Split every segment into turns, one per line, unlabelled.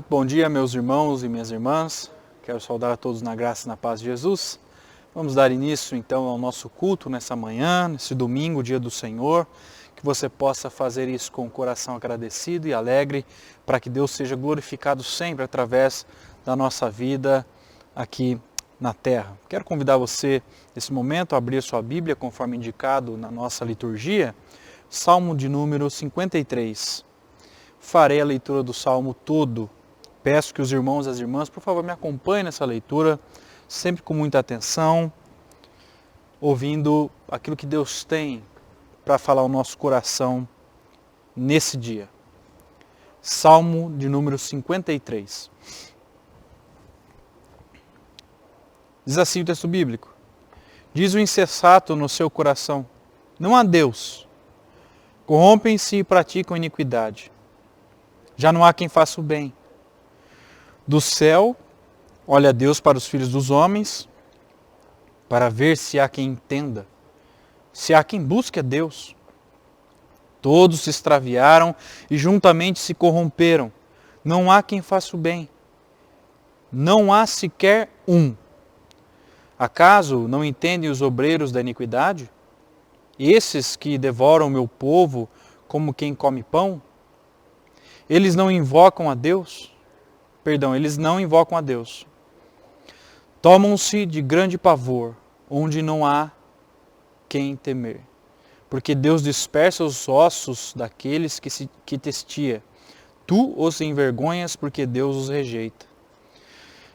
Bom dia, meus irmãos e minhas irmãs. Quero saudar a todos na graça e na paz de Jesus. Vamos dar início então ao nosso culto nessa manhã, nesse domingo, dia do Senhor. Que você possa fazer isso com o coração agradecido e alegre, para que Deus seja glorificado sempre através da nossa vida aqui na terra. Quero convidar você, nesse momento, a abrir sua Bíblia, conforme indicado na nossa liturgia, Salmo de número 53. Farei a leitura do Salmo todo. Peço que os irmãos e as irmãs, por favor, me acompanhem nessa leitura, sempre com muita atenção, ouvindo aquilo que Deus tem para falar ao nosso coração nesse dia. Salmo de número 53. Diz assim o texto bíblico: diz o insensato no seu coração, não há Deus. Corrompem-se e praticam iniquidade. Já não há quem faça o bem. Do céu, olha Deus para os filhos dos homens, para ver se há quem entenda, se há quem busque a Deus. Todos se extraviaram e juntamente se corromperam. Não há quem faça o bem. Não há sequer um. Acaso não entendem os obreiros da iniquidade? Esses que devoram o meu povo como quem come pão? Eles não invocam a Deus? Eles não invocam a Deus. Tomam-se de grande pavor, onde não há quem temer. Porque Deus dispersa os ossos daqueles que testia. Tu os envergonhas porque Deus os rejeita.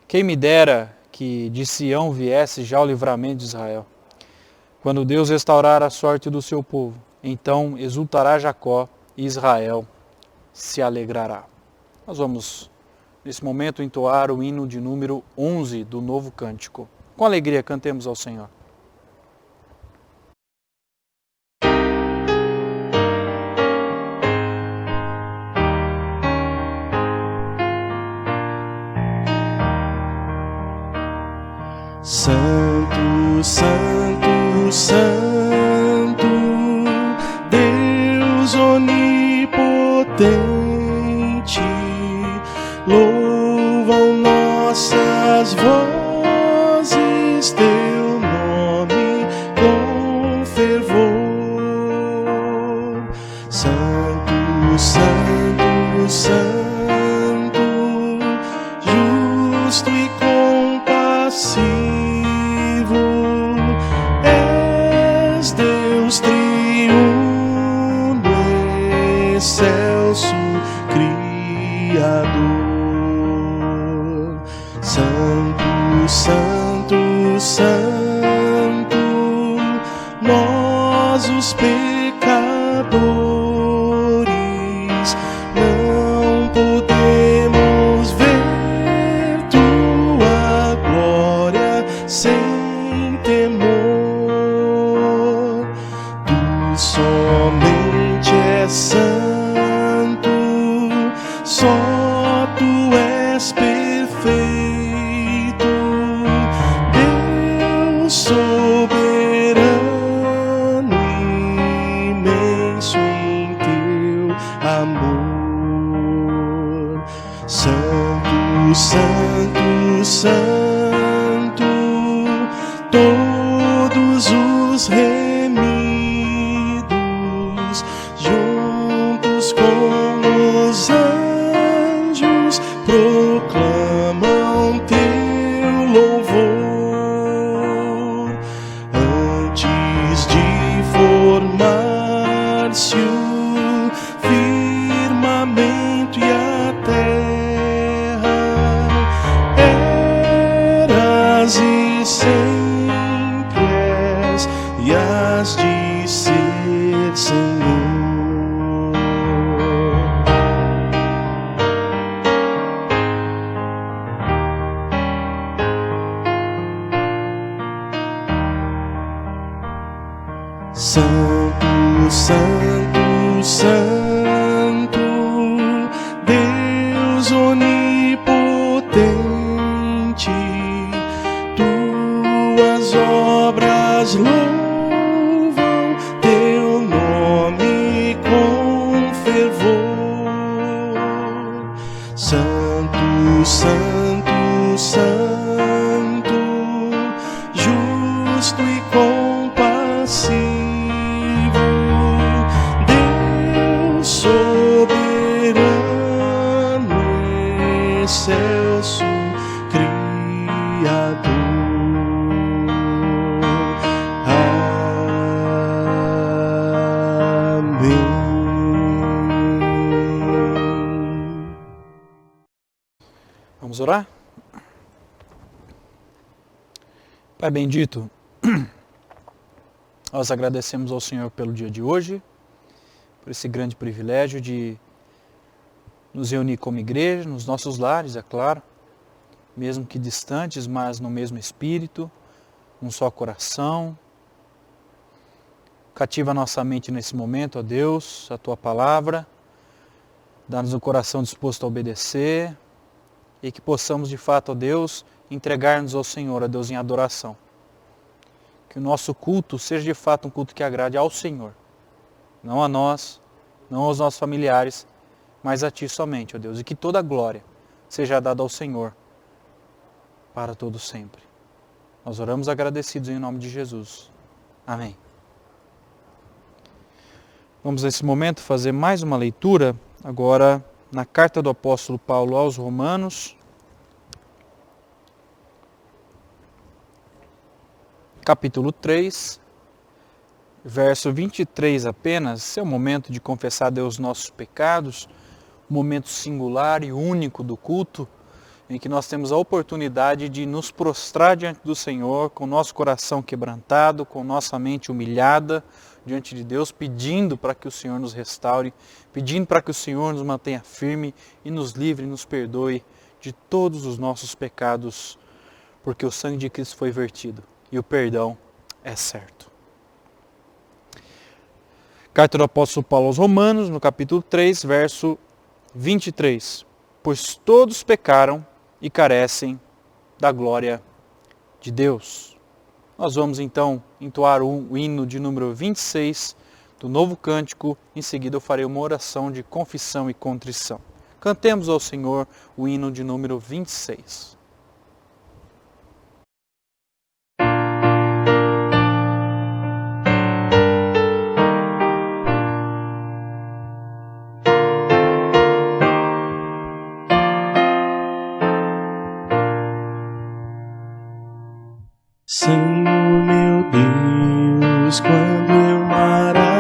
Quem me dera que de Sião viesse já o livramento de Israel. Quando Deus restaurar a sorte do seu povo, então exultará Jacó e Israel se alegrará. Nós vamos, nesse momento, entoar o hino de número 11 do Novo Cântico. Com alegria, cantemos ao Senhor.
Santo, Santo, Santo, Deus onipotente, louvam nossas vozes teu nome com fervor. Santo, Santo, Santo, justo e compassivo, és Deus triuno, excelso Criador. Santo, Santo, Santo, nós os pecadores não podemos ver tua glória sem temor. Tu somente és santo, só tu és perfeito, Deus soberano, imenso em teu amor. Santo, Santo, Santo, todos os remidos, juntos com os anjos, proclamam teu louvor. Antes de formar-se o firmamento e a terra, eras e sempre és, e has de ser, Senhor. Santo, Santo, Santo, Deus onipotente, tuas obras louvam teu nome com fervor. Santo, Santo, Santo, justo e compassivo, Deus soberano, excelso, Criador.
Vamos orar? Pai bendito, nós agradecemos ao Senhor pelo dia de hoje, por esse grande privilégio de nos reunir como igreja, nos nossos lares, é claro, mesmo que distantes, mas no mesmo espírito, um só coração. Cativa a nossa mente nesse momento, ó Deus, a Tua palavra, dá-nos um coração disposto a obedecer, e que possamos de fato, ó Deus, entregar-nos ao Senhor, ó Deus, em adoração. Que o nosso culto seja de fato um culto que agrade ao Senhor. Não a nós, não aos nossos familiares, mas a Ti somente, ó Deus. E que toda a glória seja dada ao Senhor para todo sempre. Nós oramos agradecidos em nome de Jesus. Amém. Vamos nesse momento fazer mais uma leitura, agora na carta do apóstolo Paulo aos Romanos, capítulo 3, verso 23 apenas. Esse é o momento de confessar a Deus nossos pecados, um momento singular e único do culto, em que nós temos a oportunidade de nos prostrar diante do Senhor, com o nosso coração quebrantado, com nossa mente humilhada diante de Deus, pedindo para que o Senhor nos restaure, pedindo para que o Senhor nos mantenha firme e nos livre e nos perdoe de todos os nossos pecados, porque o sangue de Cristo foi vertido e o perdão é certo. Carta do apóstolo Paulo aos Romanos, no capítulo 3, verso 23. Pois todos pecaram e carecem da glória de Deus. Nós vamos então entoar o hino de número 26 do Novo Cântico. Em seguida eu farei uma oração de confissão e contrição. Cantemos ao Senhor o hino de número 26.
Senhor meu Deus, quando eu maravilhado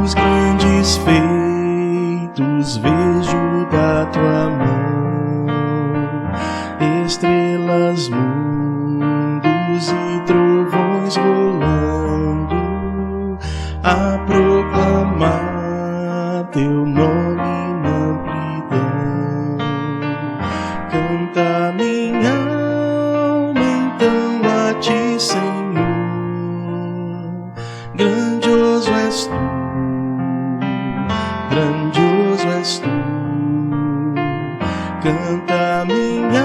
os grandes feitos vejo da tua mão, estrelas, mundos e trovões rolando, a proclamar teu nome na amplidão. Canta minha Senhor, grandioso és tu, grandioso és tu. Canta minha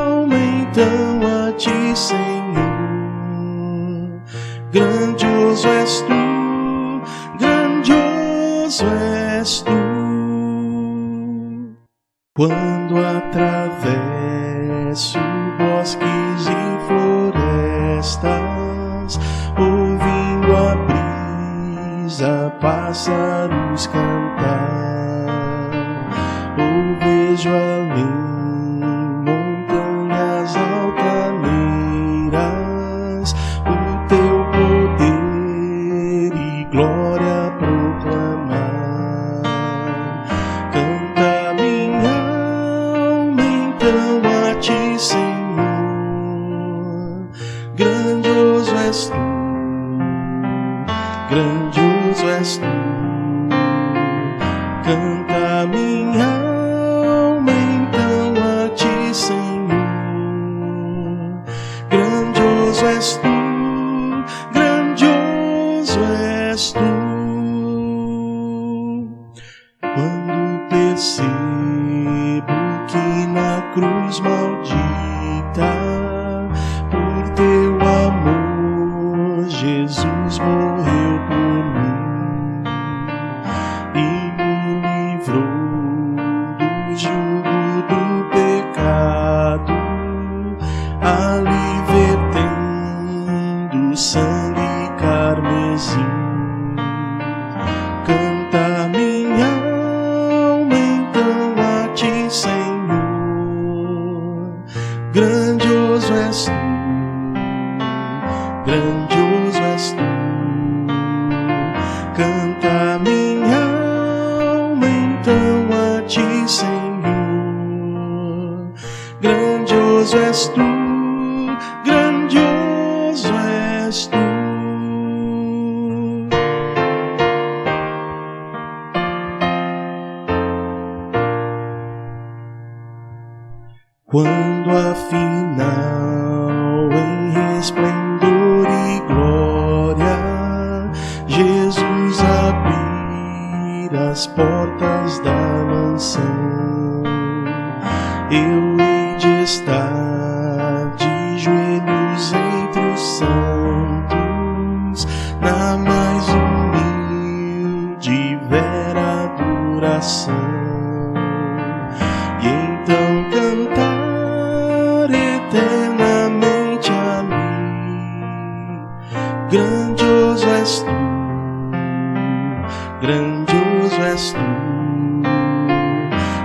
alma então a ti, Senhor, grandioso és tu, grandioso és tu. Quando atravesso bosques e florestas, ouvindo a brisa, pássaros cantar, ou vejo além montanhas altaneiras, o teu poder e glória proclamar. Canta minha alma então a ti, Senhor, grandioso és tu, grandioso és tu. Canta minha alma então a ti, Senhor, grandioso és tu, grandioso és tu. Quando percebo que na cruz maldita por teu amor Jesus morreu por mim e me livrou és tu, grandioso és tu. Canta minha alma então a ti, Senhor. Grandioso és tu, grandioso és tu. Quando afinal em resplendor e glória Jesus abrir as portas da mansão, eu hei de estar de joelhos entre os santos, na mais humilde e vera adoração, e então cantar eternamente ali. Grandioso és tu, grandioso és tu,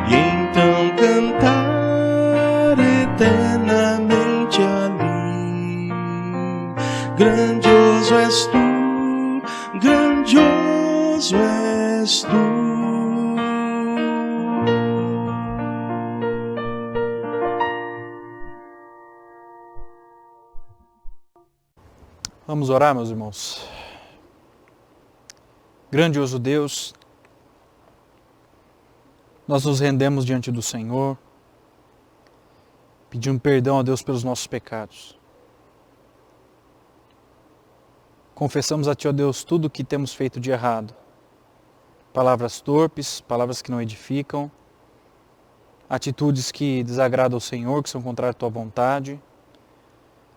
e então cantar eternamente ali. Grandioso és tu, grandioso és tu.
Vamos orar, meus irmãos. Grandioso Deus, nós nos rendemos diante do Senhor, pedindo perdão a Deus pelos nossos pecados. Confessamos a Ti, ó Deus, tudo o que temos feito de errado. Palavras torpes, palavras que não edificam, atitudes que desagradam ao Senhor, que são contrárias à Tua vontade.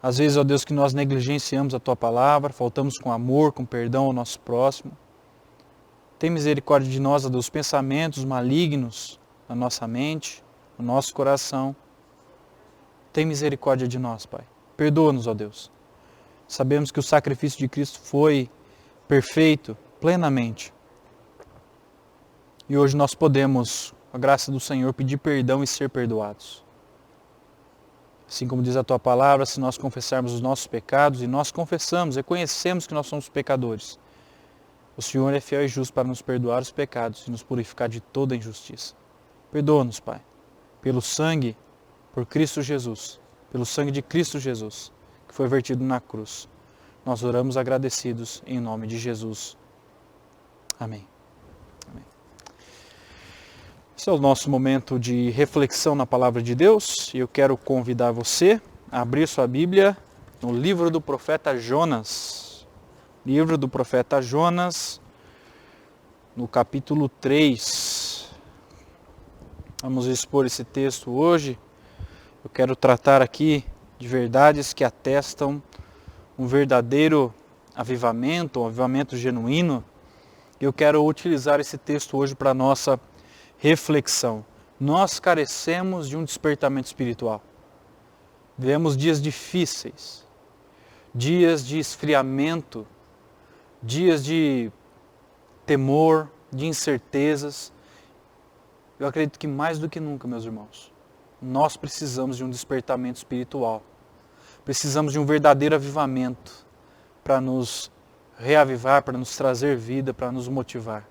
Às vezes, ó Deus, que nós negligenciamos a Tua palavra, faltamos com amor, com perdão ao nosso próximo. Tem misericórdia de nós, ó Deus, pensamentos malignos na nossa mente, no nosso coração. Tem misericórdia de nós, Pai. Perdoa-nos, ó Deus. Sabemos que o sacrifício de Cristo foi perfeito, plenamente. E hoje nós podemos, com a graça do Senhor, pedir perdão e ser perdoados. Assim como diz a Tua palavra, se nós confessarmos os nossos pecados, e nós confessamos, reconhecemos que nós somos pecadores, o Senhor é fiel e justo para nos perdoar os pecados e nos purificar de toda injustiça. Perdoa-nos, Pai, pelo sangue, por Cristo Jesus, pelo sangue de Cristo Jesus, que foi vertido na cruz. Nós oramos agradecidos em nome de Jesus. Amém. Amém. Esse é o nosso momento de reflexão na Palavra de Deus, e eu quero convidar você a abrir sua Bíblia no livro do profeta Jonas. Livro do profeta Jonas, no capítulo 3. Vamos expor esse texto hoje. Eu quero tratar aqui de verdades que atestam um verdadeiro avivamento, um avivamento genuíno. Eu quero utilizar esse texto hoje para a nossa reflexão. Nós carecemos de um despertamento espiritual. Vivemos dias difíceis, dias de esfriamento, dias de temor, de incertezas. Eu acredito que mais do que nunca, meus irmãos, nós precisamos de um despertamento espiritual. Precisamos de um verdadeiro avivamento para nos reavivar, para nos trazer vida, para nos motivar.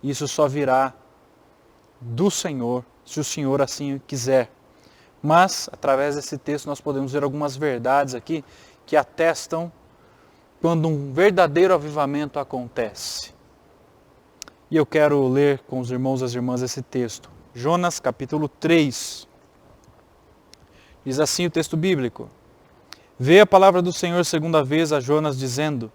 Isso só virá do Senhor, se o Senhor assim quiser. Mas, através desse texto, nós podemos ver algumas verdades aqui que atestam quando um verdadeiro avivamento acontece. E eu quero ler com os irmãos e as irmãs esse texto. Jonas, capítulo 3. Diz assim o texto bíblico: Veio a palavra do Senhor segunda vez a Jonas, dizendo: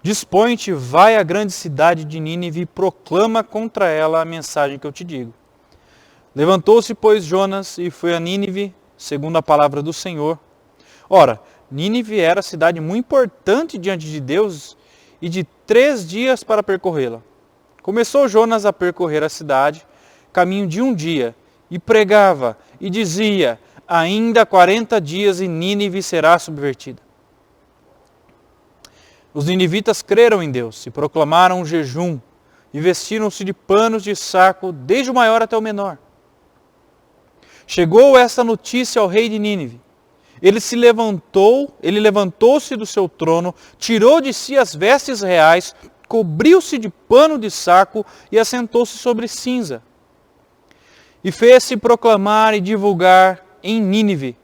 Dispõe-te, vai à grande cidade de Nínive e proclama contra ela a mensagem que eu te digo. Levantou-se, pois, Jonas e foi a Nínive, segundo a palavra do Senhor. Ora, Nínive era cidade muito importante diante de Deus e de 3 dias para percorrê-la. Começou Jonas a percorrer a cidade, caminho de 1 dia, e pregava e dizia: Ainda 40 dias e Nínive será subvertida. Os ninivitas creram em Deus e proclamaram um jejum e vestiram-se de panos de saco, desde o maior até o menor. Chegou esta notícia ao rei de Nínive. Ele levantou-se do seu trono, tirou de si as vestes reais, cobriu-se de pano de saco e assentou-se sobre cinza. E fez-se proclamar e divulgar em Nínive,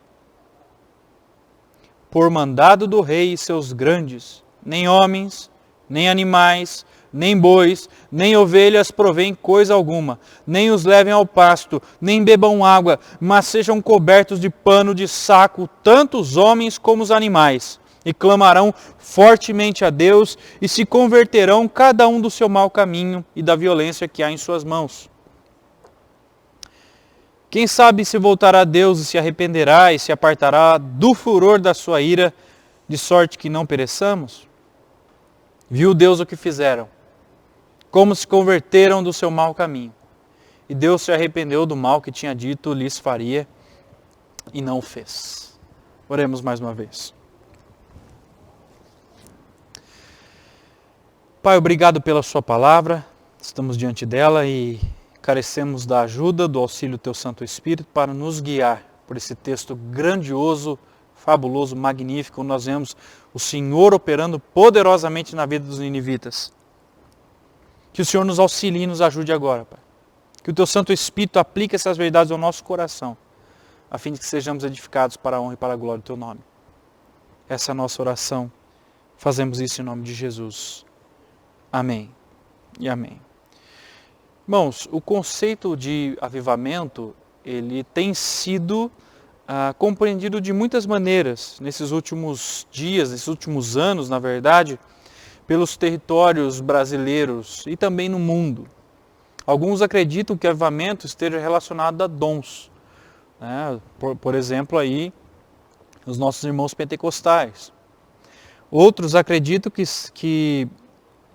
por mandado do rei e seus grandes, nem homens, nem animais, nem bois, nem ovelhas provém coisa alguma, nem os levem ao pasto, nem bebam água, mas sejam cobertos de pano de saco, tanto os homens como os animais, e clamarão fortemente a Deus, e se converterão cada um do seu mau caminho e da violência que há em suas mãos. Quem sabe se voltará a Deus e se arrependerá e se apartará do furor da sua ira, de sorte que não pereçamos? Viu Deus o que fizeram, como se converteram do seu mau caminho. E Deus se arrependeu do mal que tinha dito lhes faria e não o fez. Oremos mais uma vez. Pai, obrigado pela sua palavra, estamos diante dela e carecemos da ajuda, do auxílio do teu Santo Espírito para nos guiar por esse texto grandioso, fabuloso, magnífico, onde nós vemos o Senhor operando poderosamente na vida dos ninivitas. Que o Senhor nos auxilie e nos ajude agora, Pai. Que o teu Santo Espírito aplique essas verdades ao nosso coração, a fim de que sejamos edificados para a honra e para a glória do teu nome. Essa é a nossa oração. Fazemos isso em nome de Jesus. Amém e amém. Irmãos, o conceito de avivamento, ele tem sido compreendido de muitas maneiras nesses últimos dias, nesses últimos anos, na verdade, pelos territórios brasileiros e também no mundo. Alguns acreditam que o avivamento esteja relacionado a dons, né? Por exemplo, aí, os nossos irmãos pentecostais. Outros acreditam que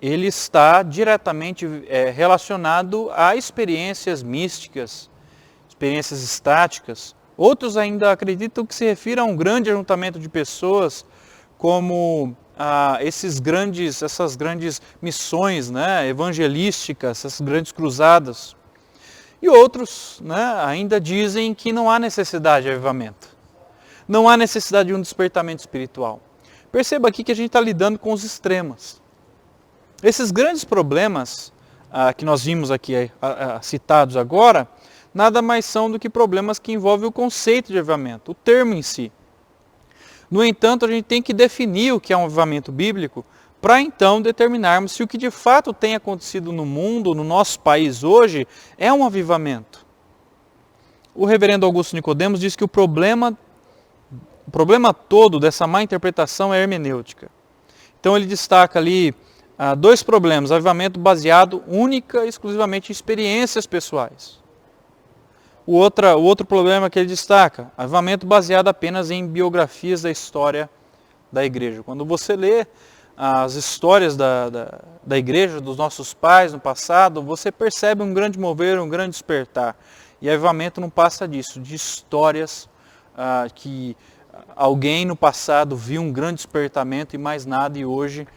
ele está diretamente relacionado a experiências místicas, experiências estáticas. Outros ainda acreditam que se refira a um grande ajuntamento de pessoas, como essas grandes missões, né, evangelísticas, essas grandes cruzadas. E outros, né, ainda dizem que não há necessidade de avivamento. Não há necessidade de um despertamento espiritual. Perceba aqui que a gente está lidando com os extremos. Esses grandes problemas que nós vimos aqui citados agora, nada mais são do que problemas que envolvem o conceito de avivamento, o termo em si. No entanto, a gente tem que definir o que é um avivamento bíblico, para então determinarmos se o que de fato tem acontecido no mundo, no nosso país hoje, é um avivamento. O reverendo Augusto Nicodemos diz que o problema todo dessa má interpretação é a hermenêutica. Então ele destaca ali dois problemas: avivamento baseado única e exclusivamente em experiências pessoais. O outro problema que ele destaca, avivamento baseado apenas em biografias da história da igreja. Quando você lê as histórias da igreja, dos nossos pais no passado, você percebe um grande mover, um grande despertar. E avivamento não passa disso, de histórias que alguém no passado viu um grande despertamento e mais nada, e hoje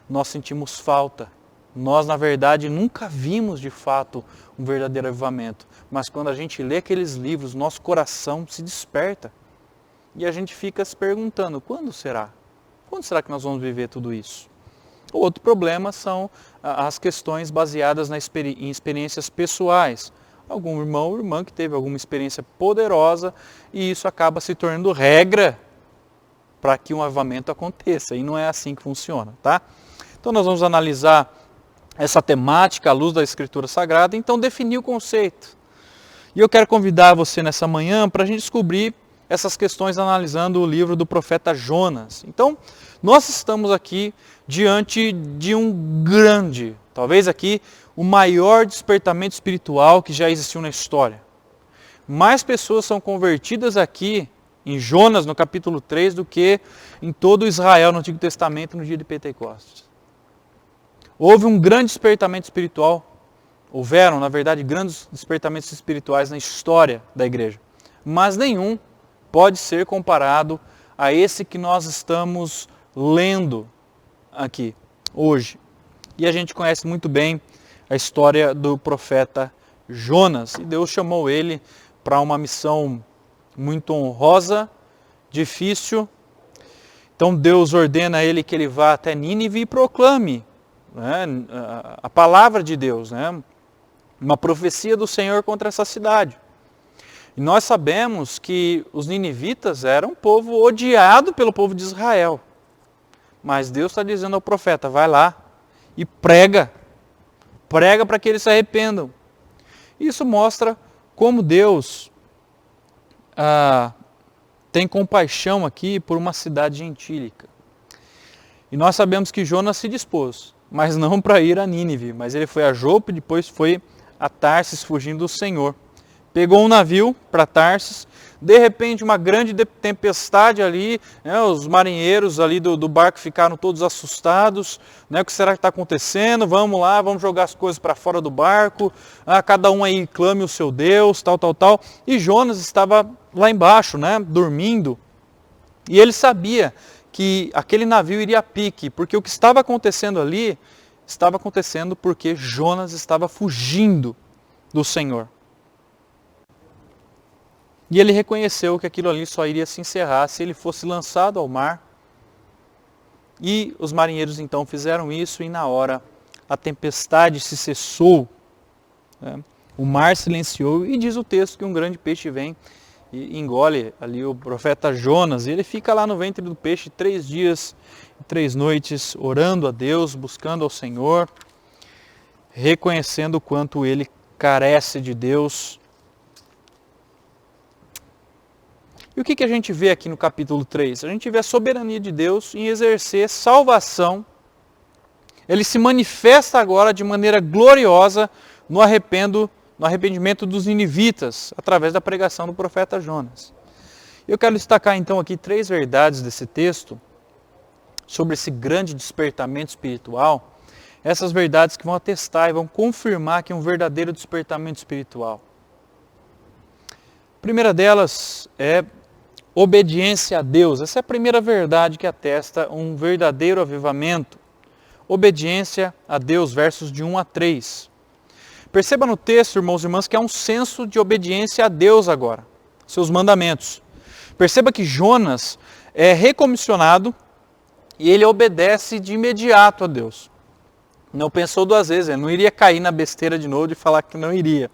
nós sentimos falta. Nós, na verdade, nunca vimos de fato um verdadeiro avivamento. Mas quando a gente lê aqueles livros, nosso coração se desperta. E a gente fica se perguntando, quando será? Quando será que nós vamos viver tudo isso? O outro problema são as questões baseadas em experiências pessoais. Algum irmão ou irmã que teve alguma experiência poderosa e isso acaba se tornando regra para que um avivamento aconteça. E não é assim que funciona, tá? Então nós vamos analisar essa temática à luz da Escritura Sagrada, então definir o conceito. E eu quero convidar você nessa manhã para a gente descobrir essas questões analisando o livro do profeta Jonas. Então, nós estamos aqui diante de um grande, talvez aqui, o maior despertamento espiritual que já existiu na história. Mais pessoas são convertidas aqui em Jonas, no capítulo 3, do que em todo Israel no Antigo Testamento no dia de Pentecostes. Houve um grande despertamento espiritual. Houveram, na verdade, grandes despertamentos espirituais na história da igreja. Mas nenhum pode ser comparado a esse que nós estamos lendo aqui, hoje. E a gente conhece muito bem a história do profeta Jonas. E Deus chamou ele para uma missão muito honrosa difícil. Então Deus ordena a ele que ele vá até Nínive e proclame, né, a palavra de Deus, né, uma profecia do Senhor contra essa cidade. E nós sabemos que os ninivitas eram um povo odiado pelo povo de Israel. Mas Deus está dizendo ao profeta, vai lá e prega para que eles se arrependam. Isso mostra como Deus tem compaixão aqui por uma cidade gentílica. E nós sabemos que Jonas se dispôs, mas não para ir a Nínive, mas ele foi a Jope, depois foi a Tarsis fugindo do Senhor. Pegou um navio para Tarsis, de repente uma grande tempestade ali, né, os marinheiros ali do barco ficaram todos assustados, né, o que será que está acontecendo? Vamos lá, vamos jogar as coisas para fora do barco, cada um aí clame o seu Deus, tal. E Jonas estava lá embaixo, né, dormindo, e ele sabia que aquele navio iria a pique, porque o que estava acontecendo ali, estava acontecendo porque Jonas estava fugindo do Senhor. E ele reconheceu que aquilo ali só iria se encerrar se ele fosse lançado ao mar. E os marinheiros então fizeram isso e na hora a tempestade se cessou, né? O mar silenciou e diz o texto que um grande peixe vem e engole ali o profeta Jonas. E ele fica lá no ventre do peixe 3 dias e 3 noites orando a Deus, buscando ao Senhor, reconhecendo o quanto ele carece de Deus. E o que a gente vê aqui no capítulo 3? A gente vê a soberania de Deus em exercer salvação. Ele se manifesta agora de maneira gloriosa no arrependimento dos ninivitas, através da pregação do profeta Jonas. Eu quero destacar então aqui 3 verdades desse texto, sobre esse grande despertamento espiritual. Essas verdades que vão atestar e vão confirmar que é um verdadeiro despertamento espiritual. A primeira delas é obediência a Deus. Essa é a primeira verdade que atesta um verdadeiro avivamento. Obediência a Deus, versos de 1 a 3. Perceba no texto, irmãos e irmãs, que há um senso de obediência a Deus agora, seus mandamentos. Perceba que Jonas é recomissionado e ele obedece de imediato a Deus. Não pensou 2 vezes, ele não iria cair na besteira de novo de falar que não iria.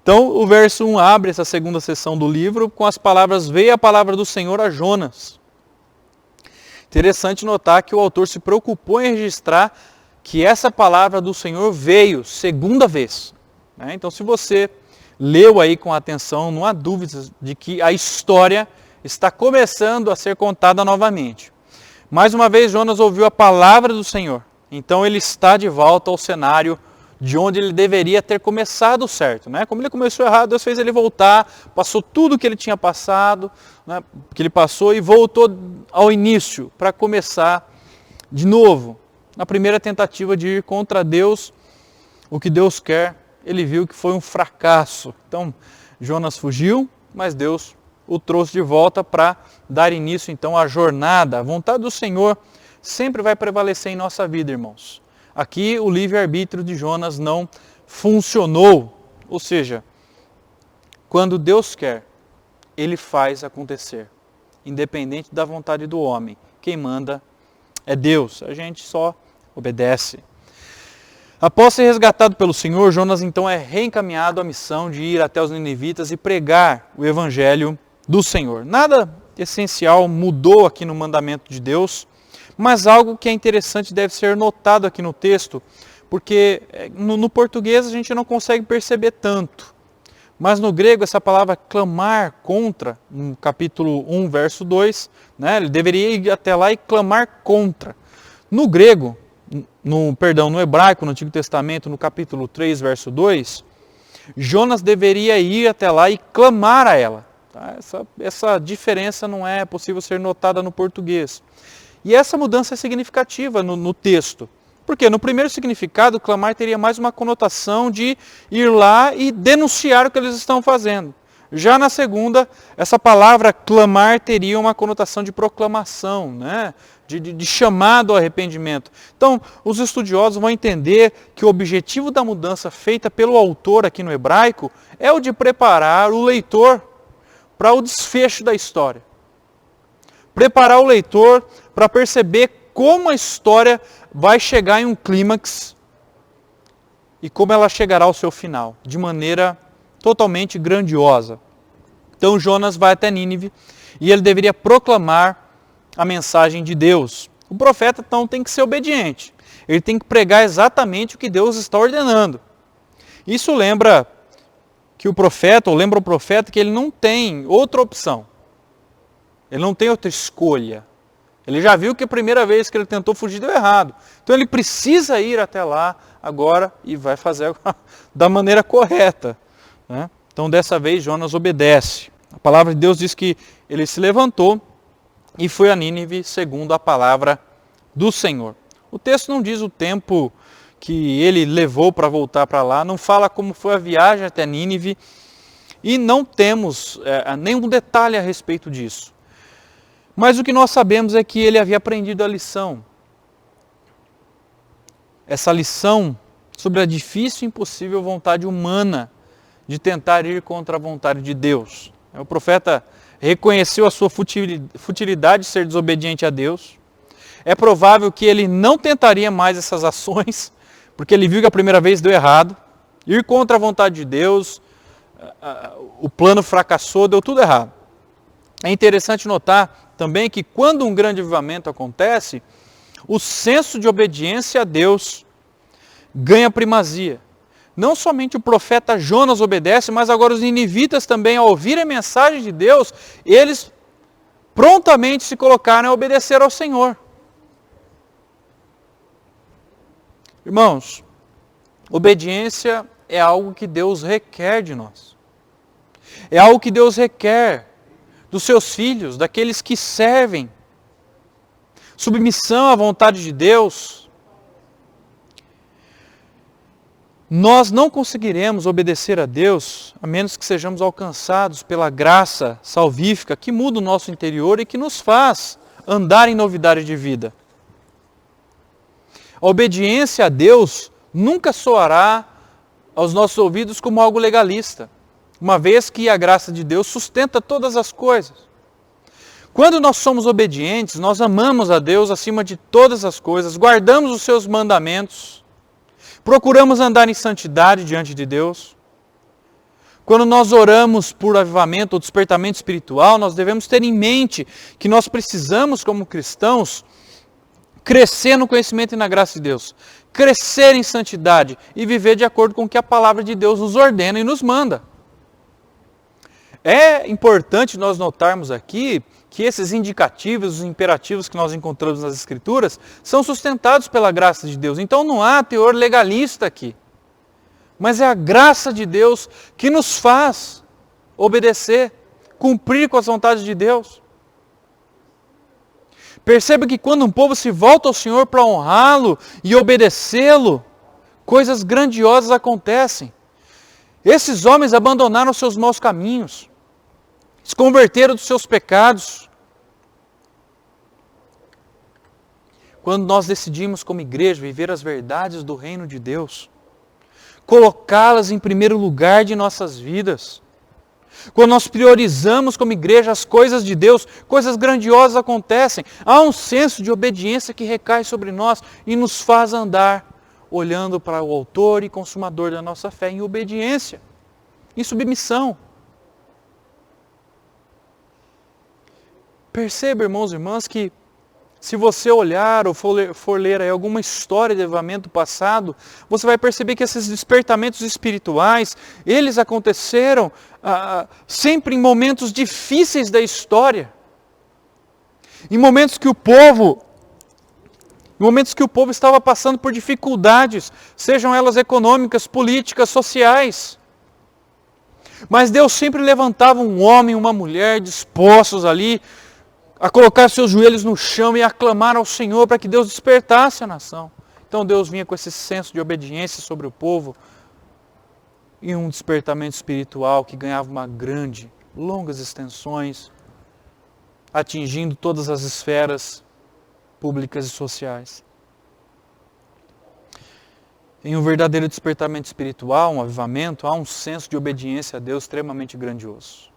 Então, o verso 1 abre essa segunda sessão do livro com as palavras, veio a palavra do Senhor a Jonas. Interessante notar que o autor se preocupou em registrar que essa palavra do Senhor veio segunda vez. Então, se você leu aí com atenção, não há dúvidas de que a história está começando a ser contada novamente. Mais uma vez, Jonas ouviu a palavra do Senhor. Então, ele está de volta ao cenário de onde ele deveria ter começado certo. Como ele começou errado, Deus fez ele voltar, passou tudo que ele tinha passado, que ele passou e voltou ao início para começar de novo. Na primeira tentativa de ir contra Deus, o que Deus quer, ele viu que foi um fracasso. Então, Jonas fugiu, mas Deus o trouxe de volta para dar início então à jornada. A vontade do Senhor sempre vai prevalecer em nossa vida, irmãos. Aqui o livre-arbítrio de Jonas não funcionou. Ou seja, quando Deus quer, Ele faz acontecer. Independente da vontade do homem. Quem manda é Deus. A gente só obedece. Após ser resgatado pelo Senhor, Jonas então é reencaminhado à missão de ir até os ninivitas e pregar o evangelho do Senhor. Nada essencial mudou aqui no mandamento de Deus, mas algo que é interessante deve ser notado aqui no texto, porque no português a gente não consegue perceber tanto. Mas no grego essa palavra clamar contra, no capítulo 1, verso 2, ele deveria ir até lá e clamar contra. No grego, no hebraico, no Antigo Testamento, no capítulo 3, verso 2, Jonas deveria ir até lá e clamar a ela. Essa diferença não é possível ser notada no português. E essa mudança é significativa no texto. Porque no primeiro significado, clamar teria mais uma conotação de ir lá e denunciar o que eles estão fazendo. Já na segunda, essa palavra clamar teria uma conotação de proclamação, de chamado ao arrependimento. Então, os estudiosos vão entender que o objetivo da mudança feita pelo autor aqui no hebraico é o de preparar o leitor para o desfecho da história. preparar o leitor para perceber como a história vai chegar em um clímax e como ela chegará ao seu final, de maneira totalmente grandiosa. Então Jonas vai até Nínive e ele deveria proclamar a mensagem de Deus. O profeta então tem que ser obediente. Ele tem que pregar exatamente o que Deus está ordenando. Isso lembra que o profeta, ou lembra o profeta, que ele não tem outra opção. Ele não tem outra escolha. Ele já viu que a primeira vez que ele tentou fugir deu errado. Então ele precisa ir até lá agora e vai fazer da maneira correta, né? Então dessa vez Jonas obedece. A palavra de Deus diz que ele se levantou e foi a Nínive segundo a palavra do Senhor. O texto não diz o tempo que ele levou para voltar para lá, não fala como foi a viagem até Nínive e não temos nenhum detalhe a respeito disso. Mas o que nós sabemos é que ele havia aprendido a lição. Essa lição sobre a difícil e impossível vontade humana de tentar ir contra a vontade de Deus. O profeta reconheceu a sua futilidade de ser desobediente a Deus. É provável que ele não tentaria mais essas ações, porque ele viu que a primeira vez deu errado. Ir contra a vontade de Deus, o plano fracassou, deu tudo errado. É interessante notar também que quando um grande avivamento acontece, o senso de obediência a Deus ganha primazia. Não somente o profeta Jonas obedece, mas agora os ninivitas também, ao ouvir a mensagem de Deus, eles prontamente se colocaram a obedecer ao Senhor. Irmãos, obediência é algo que Deus requer de nós. É algo que Deus requer dos seus filhos, daqueles que servem. Submissão à vontade de Deus. Nós não conseguiremos obedecer a Deus a menos que sejamos alcançados pela graça salvífica que muda o nosso interior e que nos faz andar em novidade de vida. A obediência a Deus nunca soará aos nossos ouvidos como algo legalista, uma vez que a graça de Deus sustenta todas as coisas. Quando nós somos obedientes, nós amamos a Deus acima de todas as coisas, guardamos os seus mandamentos, procuramos andar em santidade diante de Deus. Quando nós oramos por avivamento ou despertamento espiritual, nós devemos ter em mente que nós precisamos, como cristãos, crescer no conhecimento e na graça de Deus, crescer em santidade e viver de acordo com o que a palavra de Deus nos ordena e nos manda. É importante nós notarmos aqui que esses indicativos, os imperativos que nós encontramos nas Escrituras, são sustentados pela graça de Deus. Então não há teor legalista aqui. Mas é a graça de Deus que nos faz obedecer, cumprir com as vontades de Deus. Perceba que quando um povo se volta ao Senhor para honrá-lo e obedecê-lo, coisas grandiosas acontecem. Esses homens abandonaram seus maus caminhos, se converteram dos seus pecados. Quando nós decidimos como igreja viver as verdades do reino de Deus, colocá-las em primeiro lugar de nossas vidas, quando nós priorizamos como igreja as coisas de Deus, coisas grandiosas acontecem. Há um senso de obediência que recai sobre nós e nos faz andar olhando para o autor e consumador da nossa fé em obediência, em submissão. Perceba, irmãos e irmãs, que se você olhar ou for ler aí alguma história de avivamento passado, você vai perceber que esses despertamentos espirituais, eles aconteceram sempre em momentos difíceis da história. Em momentos que o povo estava passando por dificuldades, sejam elas econômicas, políticas, sociais. Mas Deus sempre levantava um homem e uma mulher dispostos ali a colocar seus joelhos no chão e a clamar ao Senhor para que Deus despertasse a nação. Então Deus vinha com esse senso de obediência sobre o povo e um despertamento espiritual que ganhava longas extensões, atingindo todas as esferas públicas e sociais. Em um verdadeiro despertamento espiritual, um avivamento, há um senso de obediência a Deus extremamente grandioso.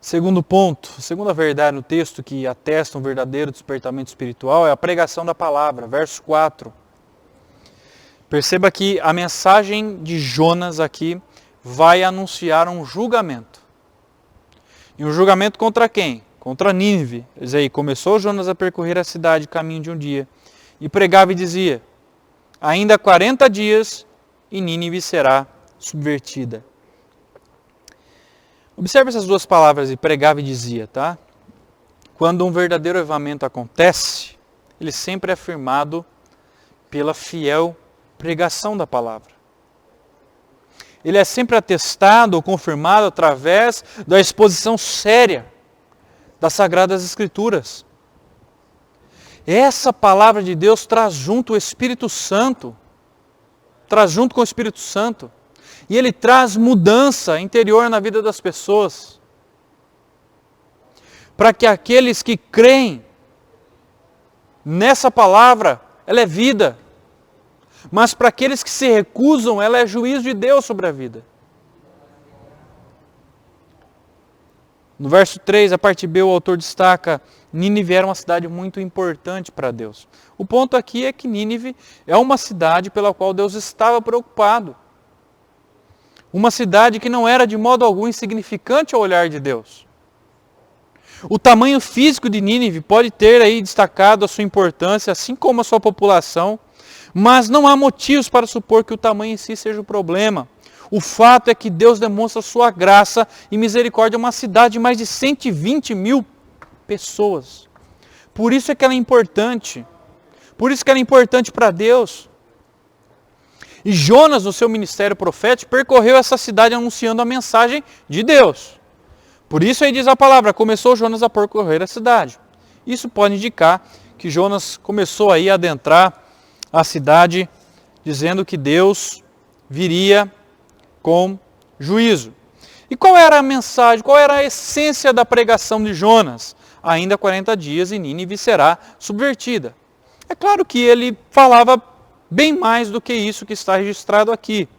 Segundo ponto, segunda verdade no texto que atesta um verdadeiro despertamento espiritual é a pregação da palavra, verso 4. Perceba que a mensagem de Jonas aqui vai anunciar um julgamento. E um julgamento contra quem? Contra Nínive. Diz aí, começou Jonas a percorrer a cidade caminho de um dia, e pregava e dizia, ainda 40 dias e Nínive será subvertida. Observe essas duas palavras, e pregava e dizia, tá? Quando um verdadeiro avivamento acontece, ele sempre é afirmado pela fiel pregação da palavra. Ele é sempre atestado ou confirmado através da exposição séria das Sagradas Escrituras. Essa palavra de Deus traz junto o Espírito Santo, traz junto com o Espírito Santo, e ele traz mudança interior na vida das pessoas, para que aqueles que creem nessa palavra, ela é vida, mas para aqueles que se recusam, ela é juízo de Deus sobre a vida. No verso 3, a parte B, o autor destaca, Nínive era uma cidade muito importante para Deus. O ponto aqui é que Nínive é uma cidade pela qual Deus estava preocupado. Uma cidade que não era de modo algum insignificante ao olhar de Deus. O tamanho físico de Nínive pode ter aí destacado a sua importância, assim como a sua população, mas não há motivos para supor que o tamanho em si seja o problema. O fato é que Deus demonstra sua graça e misericórdia a uma cidade de mais de 120 mil pessoas. Por isso é que ela é importante. Por isso que ela é importante para Deus. E Jonas, no seu ministério profético, percorreu essa cidade anunciando a mensagem de Deus. Por isso aí diz a palavra, começou Jonas a percorrer a cidade. Isso pode indicar que Jonas começou aí a adentrar a cidade, dizendo que Deus viria com juízo. E qual era a mensagem, qual era a essência da pregação de Jonas? Ainda 40 dias e Nínive será subvertida. É claro que ele falava bem mais do que isso que está registrado aqui.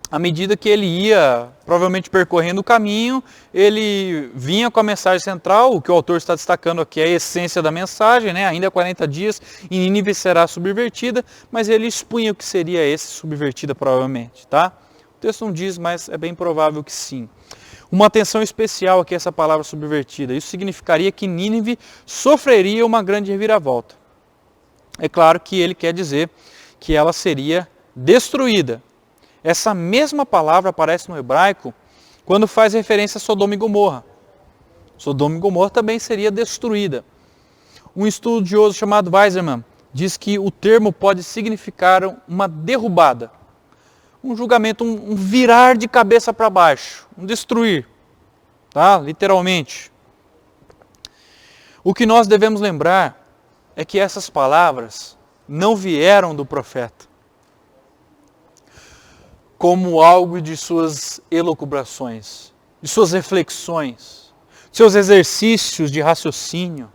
À medida que ele ia, provavelmente percorrendo o caminho, ele vinha com a mensagem central, o que o autor está destacando aqui é a essência da mensagem, né? Ainda 40 dias e Nínive será subvertida, mas ele expunha o que seria esse subvertida provavelmente, tá? O texto não diz, mas é bem provável que sim. Uma atenção especial aqui a essa palavra subvertida. Isso significaria que Nínive sofreria uma grande reviravolta. É claro que ele quer dizer que ela seria destruída. Essa mesma palavra aparece no hebraico quando faz referência a Sodoma e Gomorra. Sodoma e Gomorra também seria destruída. Um estudioso chamado Weizmann diz que o termo pode significar uma derrubada, um julgamento, um virar de cabeça para baixo, um destruir, tá? Literalmente. O que nós devemos lembrar é que essas palavras não vieram do profeta como algo de suas elucubrações, de suas reflexões, de seus exercícios de raciocínio.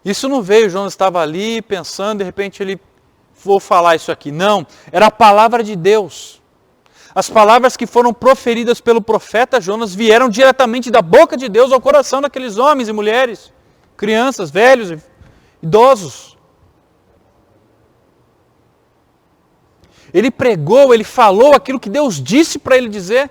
Isso não veio, Jonas estava ali pensando, de repente ele, vou falar isso aqui. Não, era a palavra de Deus. As palavras que foram proferidas pelo profeta Jonas vieram diretamente da boca de Deus ao coração daqueles homens e mulheres, crianças, velhos, idosos. Ele pregou, ele falou aquilo que Deus disse para ele dizer.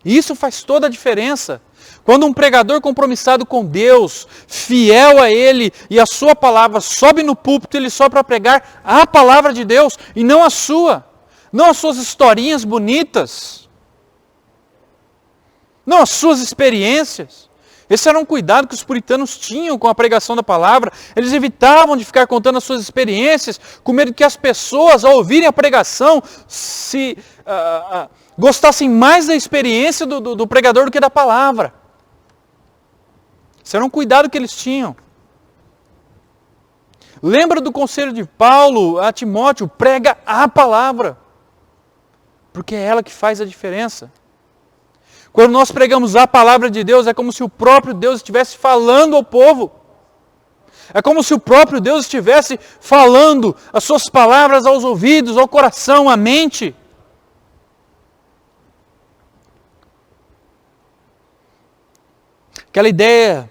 E isso faz toda a diferença. Quando um pregador compromissado com Deus, fiel a Ele e a sua palavra, sobe no púlpito, ele sobe para pregar a palavra de Deus e não a sua. Não as suas historinhas bonitas. Não as suas experiências. Esse era um cuidado que os puritanos tinham com a pregação da palavra. Eles evitavam de ficar contando as suas experiências, com medo que as pessoas, ao ouvirem a pregação, gostassem mais da experiência do pregador do que da palavra. Esse era um cuidado que eles tinham. Lembra do conselho de Paulo a Timóteo? Prega a palavra. Porque é ela que faz a diferença. Quando nós pregamos a palavra de Deus, é como se o próprio Deus estivesse falando ao povo. É como se o próprio Deus estivesse falando as suas palavras aos ouvidos, ao coração, à mente. Aquela ideia,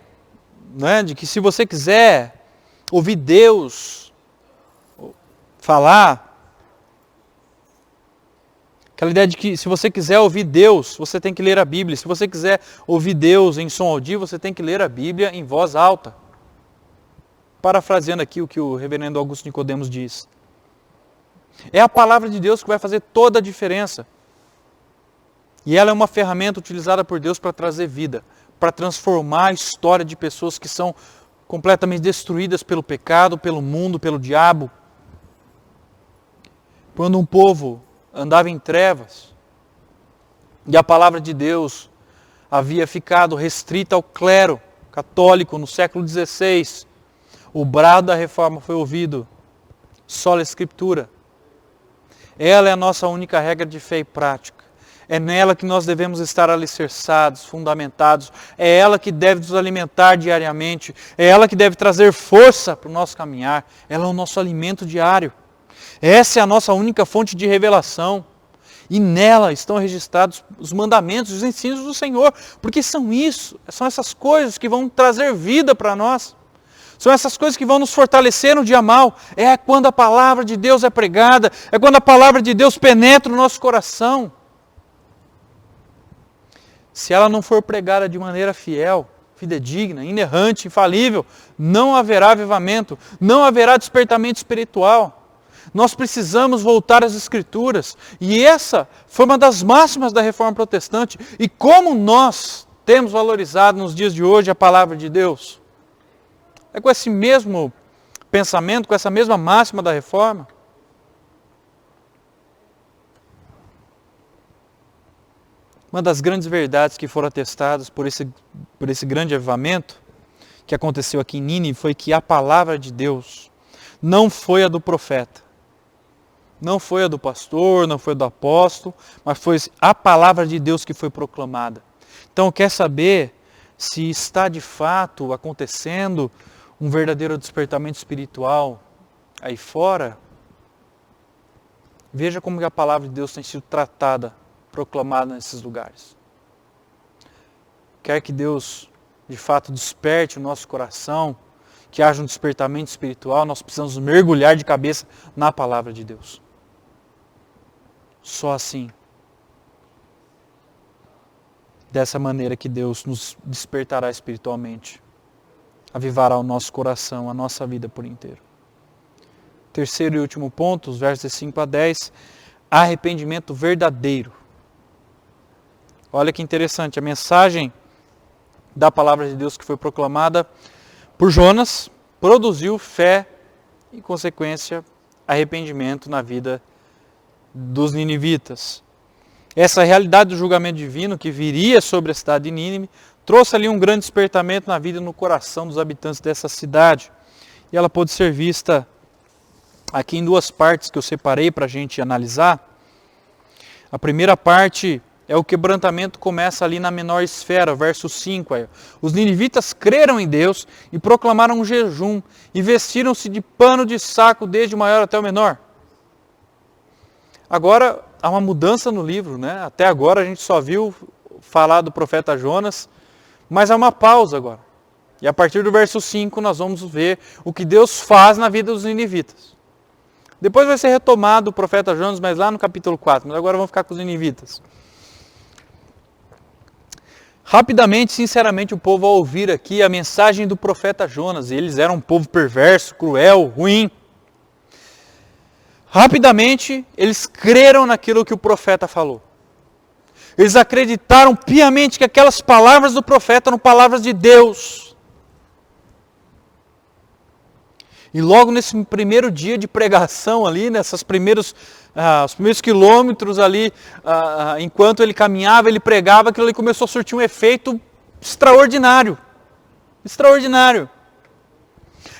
né, de que se você quiser ouvir Deus falar, aquela ideia de que se você quiser ouvir Deus, você tem que ler a Bíblia. Se você quiser ouvir Deus em som audível, você tem que ler a Bíblia em voz alta. Parafraseando aqui o que o reverendo Augusto Nicodemos diz. É a palavra de Deus que vai fazer toda a diferença. E ela é uma ferramenta utilizada por Deus para trazer vida, para transformar a história de pessoas que são completamente destruídas pelo pecado, pelo mundo, pelo diabo. Quando um povo andava em trevas e a palavra de Deus havia ficado restrita ao clero católico no século XVI, o brado da reforma foi ouvido. Sola Escritura. Ela é a nossa única regra de fé e prática. É nela que nós devemos estar alicerçados, fundamentados. É ela que deve nos alimentar diariamente. É ela que deve trazer força para o nosso caminhar. Ela é o nosso alimento diário. Essa é a nossa única fonte de revelação. E nela estão registrados os mandamentos, os ensinos do Senhor. Porque são essas coisas que vão trazer vida para nós. São essas coisas que vão nos fortalecer no dia mal. É quando a palavra de Deus é pregada. É quando a palavra de Deus penetra no nosso coração. Se ela não for pregada de maneira fiel, fidedigna, inerrante, infalível, não haverá avivamento, não haverá despertamento espiritual. Nós precisamos voltar às Escrituras. E essa foi uma das máximas da Reforma Protestante. E como nós temos valorizado nos dias de hoje a palavra de Deus? É com esse mesmo pensamento, com essa mesma máxima da Reforma? Uma das grandes verdades que foram atestadas por esse grande avivamento que aconteceu aqui em Nínive foi que a palavra de Deus não foi a do profeta, não foi a do pastor, não foi a do apóstolo, mas foi a palavra de Deus que foi proclamada. Então, quer saber se está de fato acontecendo um verdadeiro despertamento espiritual aí fora? Veja como a palavra de Deus tem sido tratada, proclamada nesses lugares. Quer que Deus de fato desperte o nosso coração, que haja um despertamento espiritual, nós precisamos mergulhar de cabeça na palavra de Deus. Só assim. Dessa maneira que Deus nos despertará espiritualmente. Avivará o nosso coração, a nossa vida por inteiro. Terceiro e último ponto, os versos 5 a 10, arrependimento verdadeiro. Olha que interessante, a mensagem da palavra de Deus que foi proclamada por Jonas produziu fé e, em consequência, arrependimento na vida dos ninivitas. Essa realidade do julgamento divino que viria sobre a cidade de Nínive trouxe ali um grande despertamento na vida e no coração dos habitantes dessa cidade. E ela pode ser vista aqui em duas partes que eu separei para a gente analisar. A primeira parte é o quebrantamento começa ali na menor esfera, verso 5. Aí. Os ninivitas creram em Deus e proclamaram um jejum e vestiram-se de pano de saco desde o maior até o menor. Agora há uma mudança no livro, né? Até agora a gente só viu falar do profeta Jonas, mas há uma pausa agora. E a partir do verso 5 nós vamos ver o que Deus faz na vida dos ninivitas. Depois vai ser retomado o profeta Jonas, mas lá no capítulo 4, mas agora vamos ficar com os ninivitas. Rapidamente, sinceramente, o povo ao ouvir aqui a mensagem do profeta Jonas, e eles eram um povo perverso, cruel, ruim. Rapidamente, eles creram naquilo que o profeta falou. Eles acreditaram piamente que aquelas palavras do profeta eram palavras de Deus. E logo nesse primeiro dia de pregação ali, os primeiros quilômetros ali, enquanto ele caminhava, ele pregava, aquilo ali começou a surtir um efeito extraordinário. Extraordinário.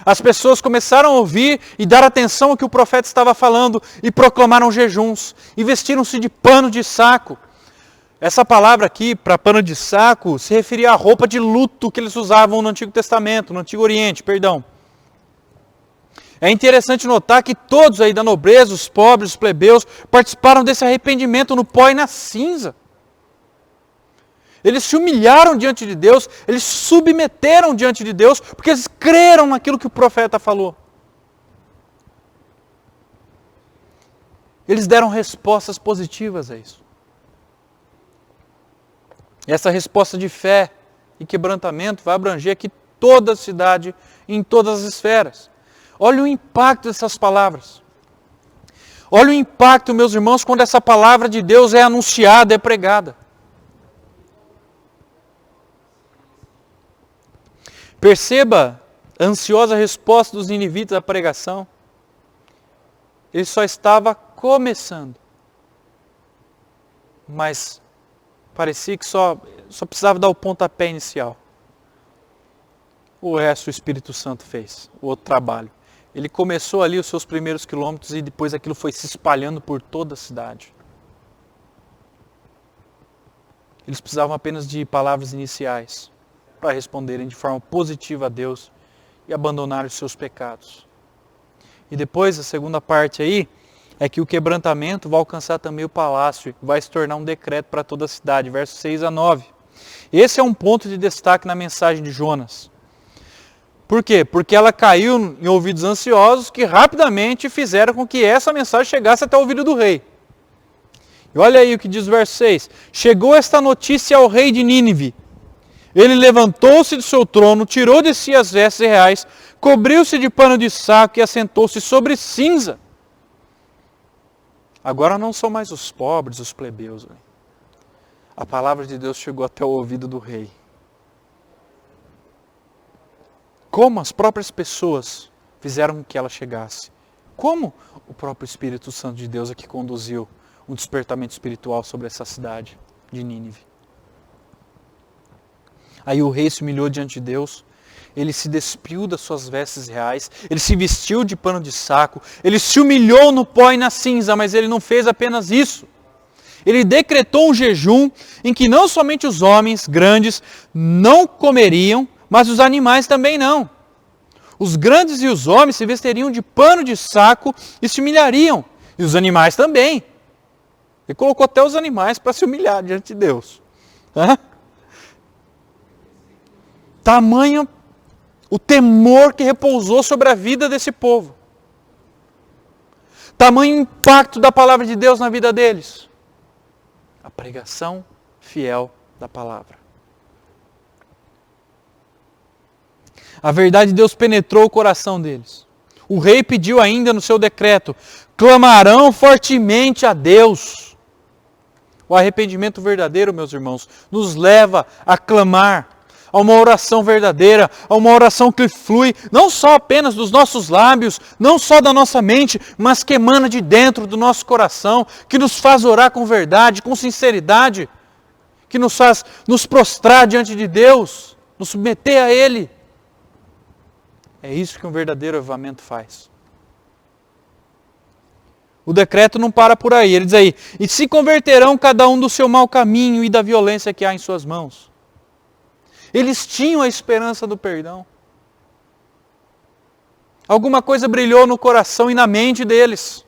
As pessoas começaram a ouvir e dar atenção ao que o profeta estava falando e proclamaram jejuns e vestiram-se de pano de saco. Essa palavra aqui, para pano de saco, se referia à roupa de luto que eles usavam no Antigo Testamento, no Antigo Oriente, perdão. É interessante notar que todos aí da nobreza, os pobres, os plebeus, participaram desse arrependimento no pó e na cinza. Eles se humilharam diante de Deus, eles se submeteram diante de Deus, porque eles creram naquilo que o profeta falou. Eles deram respostas positivas a isso. E essa resposta de fé e quebrantamento vai abranger aqui toda a cidade, em todas as esferas. Olha o impacto dessas palavras. Olha o impacto, meus irmãos, quando essa palavra de Deus é anunciada, é pregada. Perceba a ansiosa resposta dos ninivitas à pregação. Ele só estava começando. Mas parecia que só precisava dar o pontapé inicial. O resto o Espírito Santo fez, o outro trabalho. Ele começou ali os seus primeiros quilômetros e depois aquilo foi se espalhando por toda a cidade. Eles precisavam apenas de palavras iniciais para responderem de forma positiva a Deus e abandonar os seus pecados. E depois, a segunda parte aí, é que o quebrantamento vai alcançar também o palácio, vai se tornar um decreto para toda a cidade, versos 6 a 9. Esse é um ponto de destaque na mensagem de Jonas. Por quê? Porque ela caiu em ouvidos ansiosos que rapidamente fizeram com que essa mensagem chegasse até o ouvido do rei. E olha aí o que diz o verso 6. Chegou esta notícia ao rei de Nínive. Ele levantou-se do seu trono, tirou de si as vestes reais, cobriu-se de pano de saco e assentou-se sobre cinza. Agora não são mais os pobres, os plebeus. A palavra de Deus chegou até o ouvido do rei. Como as próprias pessoas fizeram com que ela chegasse. Como o próprio Espírito Santo de Deus é que conduziu um despertamento espiritual sobre essa cidade de Nínive. Aí o rei se humilhou diante de Deus, ele se despiu das suas vestes reais, ele se vestiu de pano de saco, ele se humilhou no pó e na cinza, mas ele não fez apenas isso. Ele decretou um jejum em que não somente os homens grandes não comeriam, mas os animais também não. Os grandes e os homens se vesteriam de pano de saco e se humilhariam, e os animais também. Ele colocou até os animais para se humilhar diante de Deus. Tamanho o temor que repousou sobre a vida desse povo. Tamanho o impacto da palavra de Deus na vida deles. A pregação fiel da palavra. A verdade de Deus penetrou o coração deles. O rei pediu ainda no seu decreto: clamarão fortemente a Deus. O arrependimento verdadeiro, meus irmãos, nos leva a clamar, a uma oração verdadeira, a uma oração que flui, não só apenas dos nossos lábios, não só da nossa mente, mas que emana de dentro do nosso coração, que nos faz orar com verdade, com sinceridade, que nos faz nos prostrar diante de Deus, nos submeter a Ele. É isso que um verdadeiro avivamento faz. O decreto não para por aí, ele diz aí: e se converterão cada um do seu mau caminho e da violência que há em suas mãos. Eles tinham a esperança do perdão. Alguma coisa brilhou no coração e na mente deles.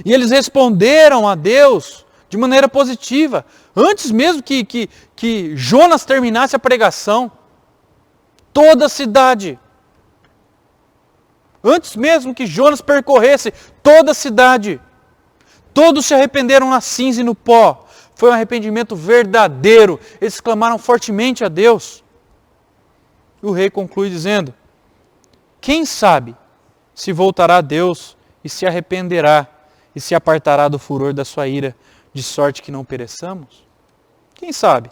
E eles responderam a Deus de maneira positiva, antes mesmo que Jonas terminasse a pregação. Toda a cidade, antes mesmo que Jonas percorresse toda a cidade, todos se arrependeram na cinza e no pó. Foi um arrependimento verdadeiro. Eles clamaram fortemente a Deus. E o rei conclui dizendo: quem sabe se voltará a Deus e se arrependerá e se apartará do furor da sua ira, de sorte que não pereçamos? Quem sabe?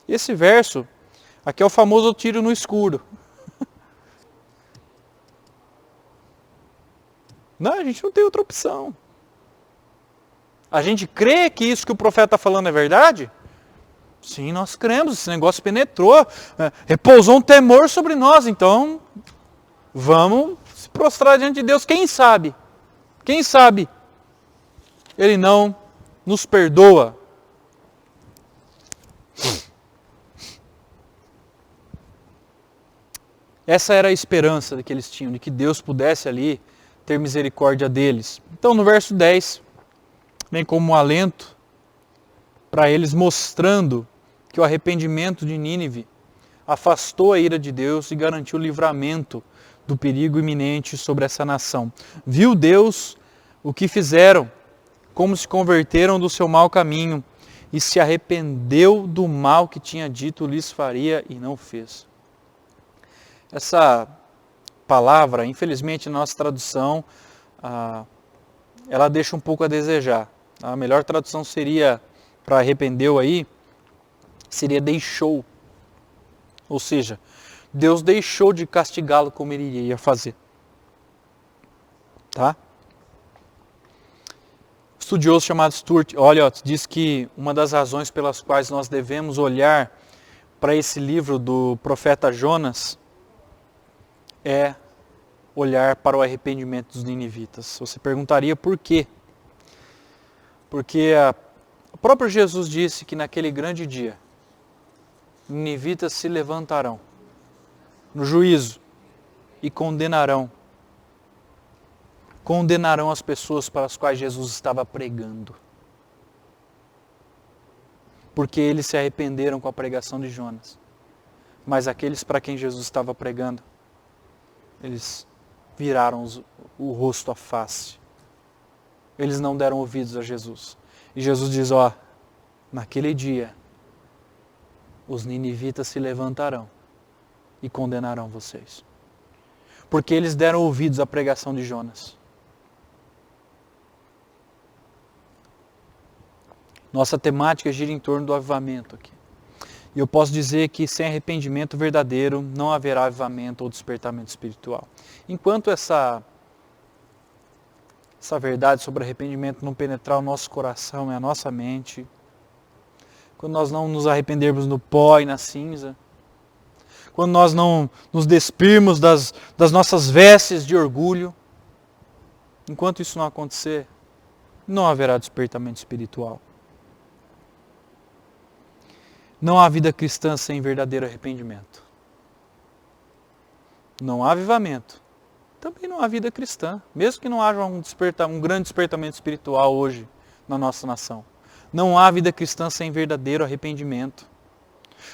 Esse verso aqui é o famoso tiro no escuro. Não, a gente não tem outra opção. A gente crê que isso que o profeta está falando é verdade? Sim, nós cremos, esse negócio penetrou, repousou um temor sobre nós, então vamos se prostrar diante de Deus. Quem sabe? Quem sabe Ele não nos perdoa? Essa era a esperança que eles tinham, de que Deus pudesse ali ter misericórdia deles. Então no verso 10, vem como um alento para eles, mostrando que o arrependimento de Nínive afastou a ira de Deus e garantiu o livramento do perigo iminente sobre essa nação. Viu Deus o que fizeram, como se converteram do seu mau caminho, e se arrependeu do mal que tinha dito lhes faria e não fez. Essa palavra, infelizmente, na nossa tradução, ela deixa um pouco a desejar. A melhor tradução seria, para arrependeu aí, seria deixou. Ou seja, Deus deixou de castigá-lo como ele iria fazer. Tá? O estudioso chamado Stuart Olyott diz que uma das razões pelas quais nós devemos olhar para esse livro do profeta Jonas é olhar para o arrependimento dos ninivitas. Você perguntaria por quê? Porque o próprio Jesus disse que naquele grande dia, ninivitas se levantarão no juízo e condenarão as pessoas para as quais Jesus estava pregando. Porque eles se arrependeram com a pregação de Jonas. Mas aqueles para quem Jesus estava pregando, eles viraram o rosto à face. Eles não deram ouvidos a Jesus. E Jesus diz, naquele dia, os ninivitas se levantarão e condenarão vocês. Porque eles deram ouvidos à pregação de Jonas. Nossa temática gira em torno do avivamento aqui. E eu posso dizer que sem arrependimento verdadeiro não haverá avivamento ou despertamento espiritual. Enquanto essa verdade sobre arrependimento não penetrar o nosso coração e a nossa mente, quando nós não nos arrependermos no pó e na cinza, quando nós não nos despirmos das nossas vestes de orgulho, enquanto isso não acontecer, não haverá despertamento espiritual. Não há vida cristã sem verdadeiro arrependimento. Não há avivamento. Também não há vida cristã. Mesmo que não haja um grande despertamento espiritual hoje na nossa nação. Não há vida cristã sem verdadeiro arrependimento.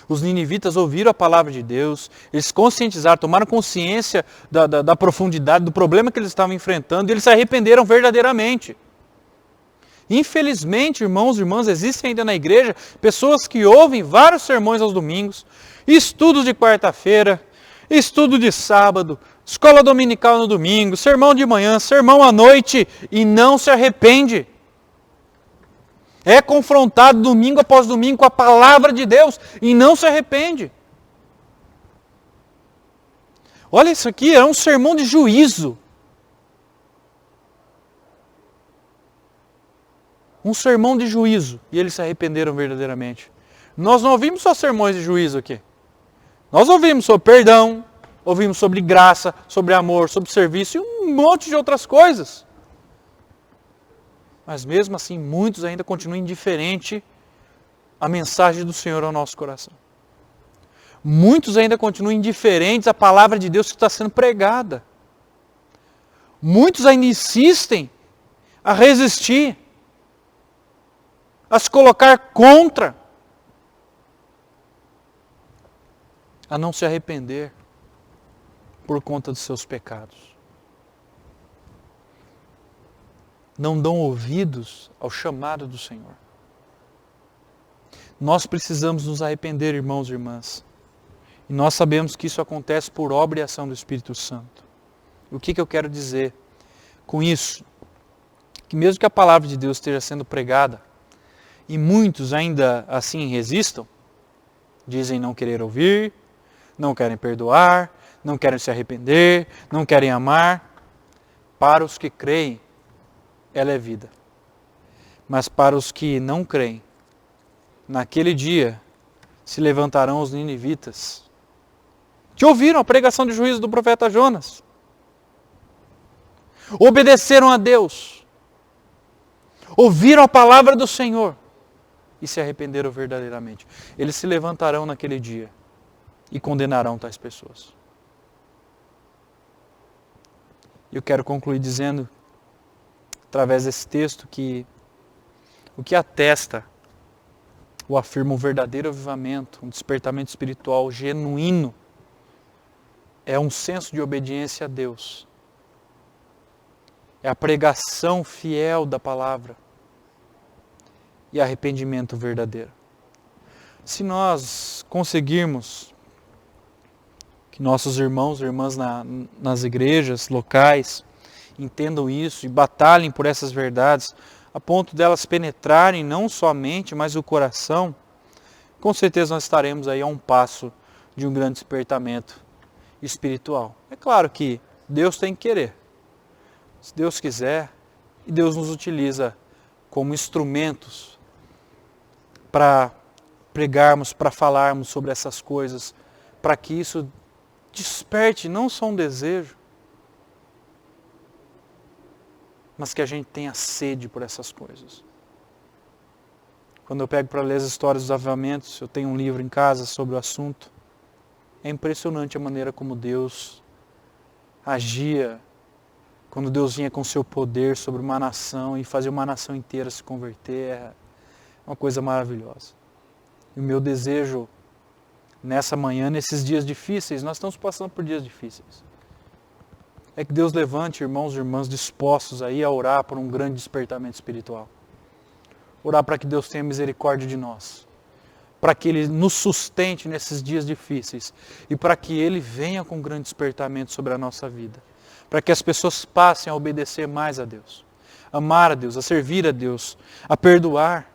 Os ninivitas ouviram a palavra de Deus, eles conscientizaram, tomaram consciência da profundidade do problema que eles estavam enfrentando e eles se arrependeram verdadeiramente. Infelizmente, irmãos e irmãs, existem ainda na igreja pessoas que ouvem vários sermões aos domingos, estudos de quarta-feira, estudo de sábado, escola dominical no domingo, sermão de manhã, sermão à noite e não se arrepende. É confrontado domingo após domingo com a palavra de Deus e não se arrepende. Olha isso aqui, é um sermão de juízo. Um sermão de juízo, e eles se arrependeram verdadeiramente. Nós não ouvimos só sermões de juízo aqui. Nós ouvimos sobre perdão, ouvimos sobre graça, sobre amor, sobre serviço e um monte de outras coisas. Mas mesmo assim, muitos ainda continuam indiferentes à mensagem do Senhor ao nosso coração. Muitos ainda continuam indiferentes à palavra de Deus que está sendo pregada. Muitos ainda insistem a resistir, a se colocar contra, a não se arrepender por conta dos seus pecados. Não dão ouvidos ao chamado do Senhor. Nós precisamos nos arrepender, irmãos e irmãs. E nós sabemos que isso acontece por obra e ação do Espírito Santo. O que eu quero dizer com isso? Que mesmo que a palavra de Deus esteja sendo pregada, e muitos ainda assim resistam, dizem não querer ouvir, não querem perdoar, não querem se arrepender, não querem amar. Para os que creem, ela é vida. Mas para os que não creem, naquele dia se levantarão os ninivitas, que ouviram a pregação de juízo do profeta Jonas, obedeceram a Deus, ouviram a palavra do Senhor, e se arrependeram verdadeiramente. Eles se levantarão naquele dia e condenarão tais pessoas. Eu quero concluir dizendo, através desse texto, que o que atesta ou afirma um verdadeiro avivamento, um despertamento espiritual genuíno, é um senso de obediência a Deus. É a pregação fiel da palavra e arrependimento verdadeiro. Se nós conseguirmos que nossos irmãos e irmãs nas igrejas locais entendam isso e batalhem por essas verdades, a ponto delas penetrarem não só a mente, mas o coração, com certeza nós estaremos aí a um passo de um grande despertamento espiritual. É claro que Deus tem que querer. Se Deus quiser, e Deus nos utiliza como instrumentos para pregarmos, para falarmos sobre essas coisas, para que isso desperte não só um desejo, mas que a gente tenha sede por essas coisas. Quando eu pego para ler as histórias dos avivamentos, eu tenho um livro em casa sobre o assunto, é impressionante a maneira como Deus agia, quando Deus vinha com seu poder sobre uma nação e fazia uma nação inteira se converter, é uma coisa maravilhosa. E o meu desejo nessa manhã, nesses dias difíceis, nós estamos passando por dias difíceis, é que Deus levante irmãos e irmãs dispostos aí a orar por um grande despertamento espiritual. Orar para que Deus tenha misericórdia de nós, para que Ele nos sustente nesses dias difíceis e para que Ele venha com um grande despertamento sobre a nossa vida. Para que as pessoas passem a obedecer mais a Deus, a amar a Deus, a servir a Deus, a perdoar.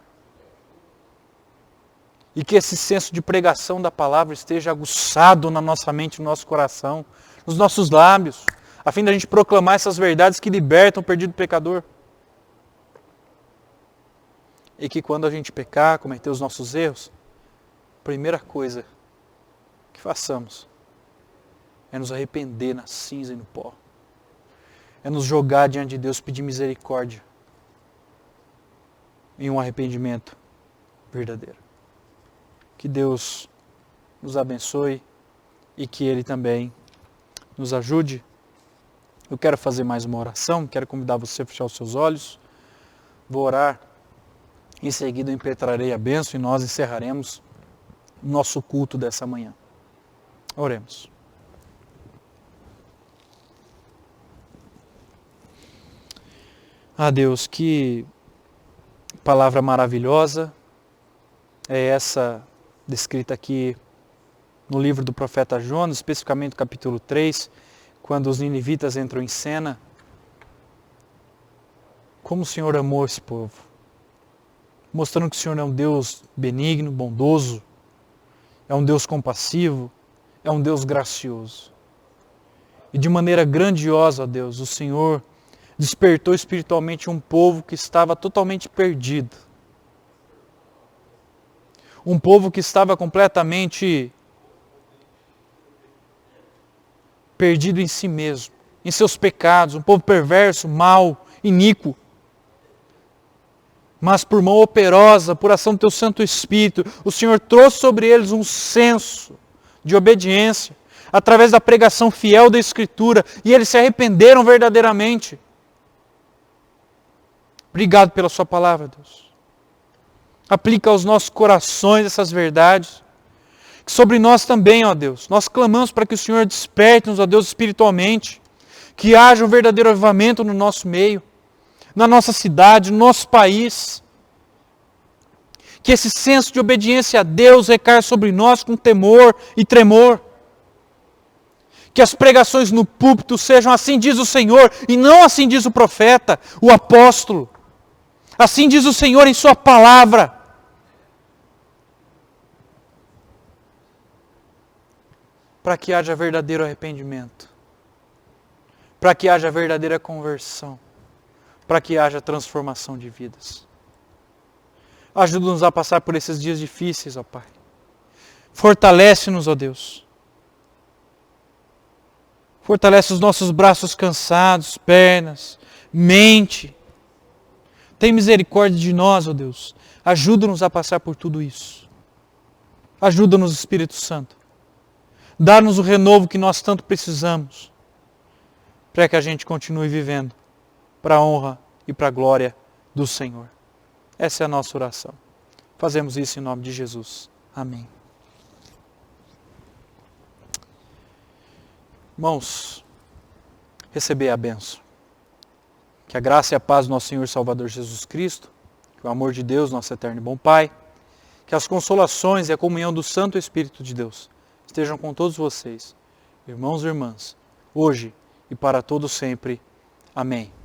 E que esse senso de pregação da palavra esteja aguçado na nossa mente, no nosso coração, nos nossos lábios, a fim de a gente proclamar essas verdades que libertam o perdido pecador. E que quando a gente pecar, cometer os nossos erros, a primeira coisa que façamos é nos arrepender na cinza e no pó. É nos jogar diante de Deus, pedir misericórdia em um arrependimento verdadeiro. Que Deus nos abençoe e que Ele também nos ajude. Eu quero fazer mais uma oração, quero convidar você a fechar os seus olhos. Vou orar, em seguida eu impetrarei a bênção e nós encerraremos o nosso culto dessa manhã. Oremos. Ah, Deus, que palavra maravilhosa é essa descrita aqui no livro do profeta Jonas, especificamente no capítulo 3, quando os ninivitas entram em cena. Como o Senhor amou esse povo, mostrando que o Senhor é um Deus benigno, bondoso, é um Deus compassivo, é um Deus gracioso. E de maneira grandiosa, ó Deus, o Senhor despertou espiritualmente um povo que estava totalmente perdido. Um povo que estava completamente perdido em si mesmo, em seus pecados, um povo perverso, mau, iníquo. Mas por mão operosa, por ação do Teu Santo Espírito, o Senhor trouxe sobre eles um senso de obediência, através da pregação fiel da Escritura, e eles se arrependeram verdadeiramente. Obrigado pela Sua palavra, Deus. Aplica aos nossos corações essas verdades. Que sobre nós também, ó Deus, nós clamamos para que o Senhor desperte-nos, ó Deus, espiritualmente. Que haja um verdadeiro avivamento no nosso meio, na nossa cidade, no nosso país. Que esse senso de obediência a Deus recaia sobre nós com temor e tremor. Que as pregações no púlpito sejam assim diz o Senhor, e não assim diz o profeta, o apóstolo. Assim diz o Senhor em Sua palavra. Para que haja verdadeiro arrependimento. Para que haja verdadeira conversão. Para que haja transformação de vidas. Ajuda-nos a passar por esses dias difíceis, ó Pai. Fortalece-nos, ó Deus. Fortalece os nossos braços cansados, pernas, mente. Tem misericórdia de nós, ó Deus. Ajuda-nos a passar por tudo isso. Ajuda-nos, Espírito Santo. Dá-nos o renovo que nós tanto precisamos, para que a gente continue vivendo para a honra e para a glória do Senhor. Essa é a nossa oração. Fazemos isso em nome de Jesus. Amém. Irmãos, receber a bênção. Que a graça e a paz do nosso Senhor e Salvador Jesus Cristo, que o amor de Deus, nosso eterno e bom Pai, que as consolações e a comunhão do Santo Espírito de Deus estejam com todos vocês, irmãos e irmãs, hoje e para todo sempre. Amém.